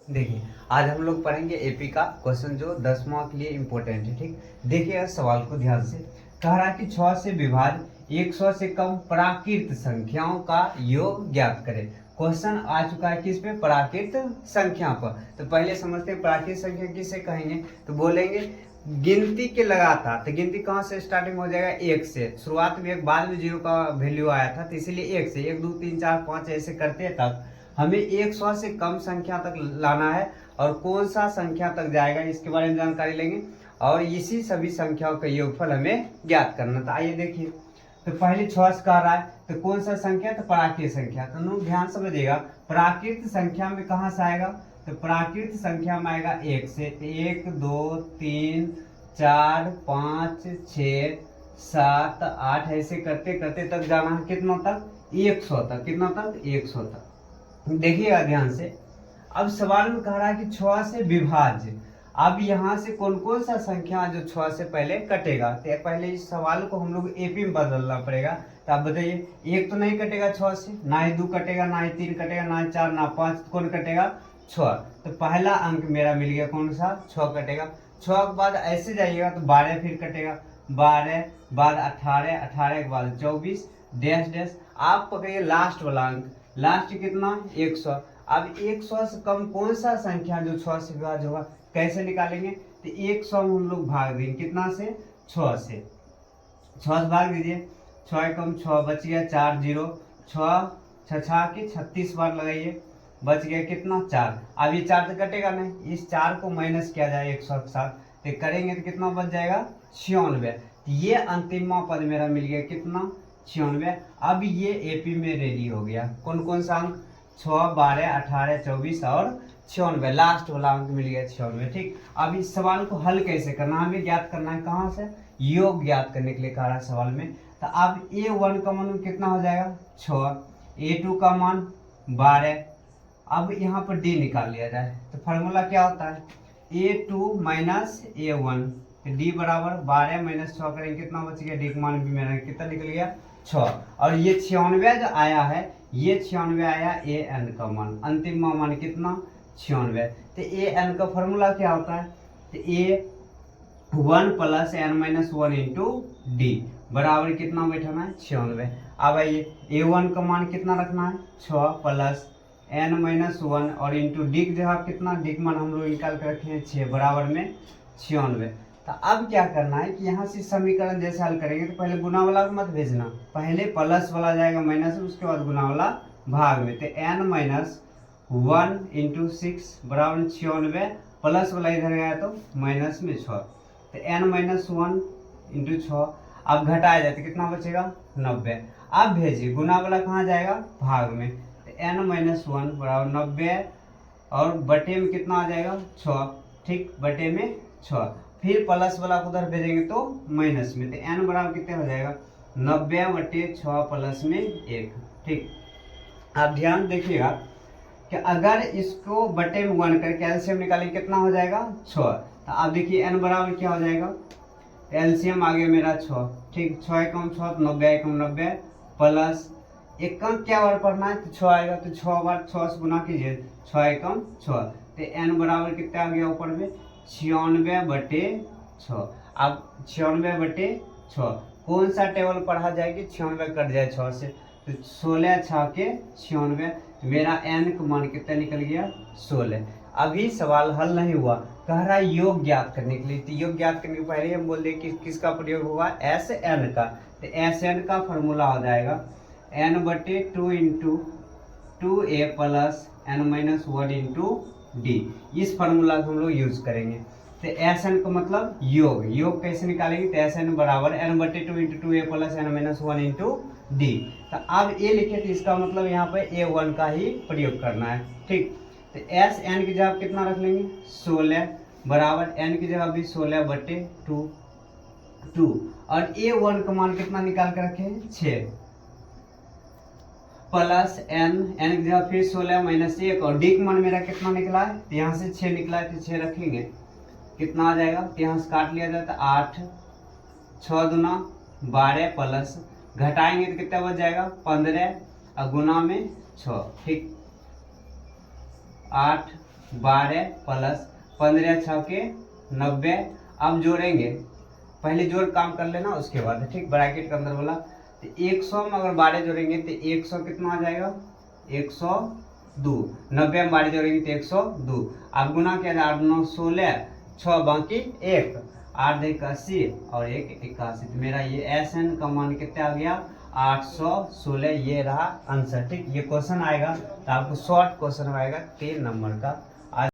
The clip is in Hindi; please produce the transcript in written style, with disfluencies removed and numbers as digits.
देखिए, आज हम लोग पढ़ेंगे एपी का क्वेश्चन जो 10 मार्क के लिए इम्पोर्टेंट है। ठीक, देखिए सवाल को ध्यान से। कह रहा कि 6 से विभाज्य 100 से कम प्राकृत संख्याओं का योग ज्ञात करें। क्वेश्चन आ चुका है किस पे? प्राकृत संख्या पर। तो पहले समझते हैं प्राकृत संख्या किसे कहेंगे। तो बोलेंगे गिनती के लगातार। तो गिनती कहाँ से स्टार्टिंग हो जाएगा? 1 से। शुरुआत में एक, बाद में 0 का वैल्यू आया था, तो इसीलिए 1 से 1 2 3 4 5 ऐसे करते तक हमें 100 से कम संख्या तक लाना है। और कौन सा संख्या तक जाएगा इसके बारे में जानकारी लेंगे, और इसी सभी संख्याओं का योगफल हमें ज्ञात करना था। आइए देखिए, तो पहले 6 से कह रहा है, तो कौन सा संख्या? तो प्राकृत संख्या। तो लोग ध्यान समझिएगा, प्राकृत संख्या में कहाँ से आएगा? तो प्राकृत संख्या में आएगा 1 से। 1 2 3 4 5 6 7 8 ऐसे करते करते तक जाना है कितना तक? 100 तक। कितना तक? 100 तक। देखिएगा ध्यान से। अब सवाल में कह रहा है कि 6 से विभाज्य। अब यहाँ से कौन कौन सा संख्या जो 6 से पहले कटेगा? तो पहले इस सवाल को हम लोग एपी में बदलना पड़ेगा। तो आप बताइए, 1 तो नहीं कटेगा 6 से, ना ही 2 कटेगा, ना ही 3 कटेगा, ना ही 4, ना 5। कौन कटेगा? 6। तो पहला अंक मेरा मिल गया, कौन सा? 6 कटेगा। 6 के बाद ऐसे जाइएगा तो 12 फिर कटेगा, 12 बाद 18, 18 के बाद 24 डैश डैश। आप पकड़िए लास्ट वाला अंक, लास्ट कितना? 100। अब 100 से कम कौन सा संख्या जो 6 से विभाज्य होगा? कैसे निकालेंगे? तो 100 में हम लोग भाग देंगे कितना से? 6 से। 6 से भाग दीजिए, 6 कम 6 बच गया 4 0, 6 6 के 36 बार लगाइए, बच गया कितना? 4। अब ये 4 तो कटेगा नहीं, इस 4 को माइनस किया जाए 100 के साथ, तो करेंगे तो कितना बच जाएगा? 96। ये अंतिम पद मेरा मिल गया कितना? 96। अब ये एपी में रेडी हो गया। कौन कौन सा अंक? 6 12 18 24 और 96। लास्ट वाला अंक मिल गया 96। ठीक, अब इस सवाल को हल कैसे करना? हमें ज्ञात करना है कहाँ से? योग ज्ञात करने के लिए कह रहा है सवाल में। तो अब A1 का मान कितना हो जाएगा? 6। A2 का मान 12। अब यहाँ पर D निकाल लिया जाए तो फॉर्मूला क्या होता है? A2 minus A1। D बराबर 12 माइनस 6 करेंगे, कितना बच गया? D का मान भी मेरा कितना निकल गया? 6। और ये 96 जो आया है, ये 96 आया AN का मान। अंतिम मान कितना? 96। तो AN का फॉर्मूला क्या होता है? तो A1 plus N minus 1 into D बराबर कितना बैठाना है? 96। अब आइए, A1 का मान कितना रखना है? 6 प्लस N माइनस 1 और इंटू D की जगह कितना? D का मान हम लोग निकाल कर रखे हैं 6 बराबर में 96। तो अब क्या करना है कि यहाँ से समीकरण जैसे हल करेंगे तो पहले गुना वाला को मत भेजना, पहले प्लस वाला जाएगा माइनस, उसके बाद गुना वाला भाग में। तो n माइनस 1 इंटू 6 बराबर 96, प्लस वाला इधर गया तो माइनस में 6। तो n माइनस 1 इंटू 6। अब घटाया जाए तो कितना बचेगा? 90। अब भेजिए, गुना वाला कहाँ जाएगा? भाग में। तो n माइनस 1 बराबर 90 और बटे में कितना आ जाएगा? 6। ठीक, बटे में 6। फिर प्लस वाला को उधर भेजेंगे तो माइनस में। तो n बराबर कितने हो जाएगा? 90 बटे 6 प्लस में 1। ठीक, आप ध्यान देखिएगा कि अगर इसको बटे में 1 करके एलसीएम निकालेंगे कितना हो जाएगा? 6। तो आप देखिए n बराबर क्या हो जाएगा? एलसीएम आ गया मेरा 6। ठीक, 6 एकम 6 तो 90 एकम 90 प्लस एक अंक क्या बार पढ़ना है? तो 6 आएगा, तो 6 बार 6 से गुना कीजिए, 6 एकम 6। तो n बराबर कितना आ गया ऊपर में? 96 बटे 6। अब 96 बटे 6 कौन सा टेबल पढ़ा जाएगी? 96 कट जाए 6 से, तो 16 6 के 96। मेरा n का मान कितना निकल गया? 16। अभी सवाल हल नहीं हुआ, कह रहा है योग ज्ञात करने के लिए। तो योग ज्ञात करने के पहले हम बोल दें कि किसका प्रयोग होगा? Sn का। तो Sn का फॉर्मूला हो जाएगा n बटे 2 into 2a plus n minus 1 into D. इस फार्मूला को हम लोग यूज करेंगे। तो Sn का मतलब योग, योग कैसे निकालेंगे? तो Sn बराबर n बटे 2 into 2a plus n minus 1 into D. तो अब a लिखे तो इसका मतलब यहाँ पे A1 का ही प्रयोग करना है। ठीक, तो Sn की जगह कितना रख लेंगे? 16 बराबर n की जगह भी 16 बटे 2 और A1 का मान कितना निकाल कर रखे हैं? 6 प्लस n की जगह फिर 16 माइनस 1 और डी का मान मेरा कितना निकला है? तो यहाँ से 6 निकला है, तो 6 रखेंगे, कितना आ जाएगा? तो यहाँ से काट लिया जाए तो 8 6 दूना 12 प्लस घटाएंगे तो कितना बच जाएगा? 15 और गुना में 6। ठीक, 8 12 प्लस 15 6 के 90। अब जोड़ेंगे, पहले जोड़ काम कर लेना उसके बाद, ठीक। ब्रैकेट के अंदर बोला तो 100 में अगर 12 जोड़ेंगे तो 100 कितना आ जाएगा, 102। 90 में 12 जोड़ेंगे तो 102। अब गुना किया जाए 8 9 16, 6 बाकी 1, 8 2 81 और 1 81। तो मेरा ये SN का मान कितना आ गया, 816। ये रहा आंसर, ठीक। ये क्वेश्चन आएगा तो आपको शॉर्ट क्वेश्चन आएगा 3 नंबर का।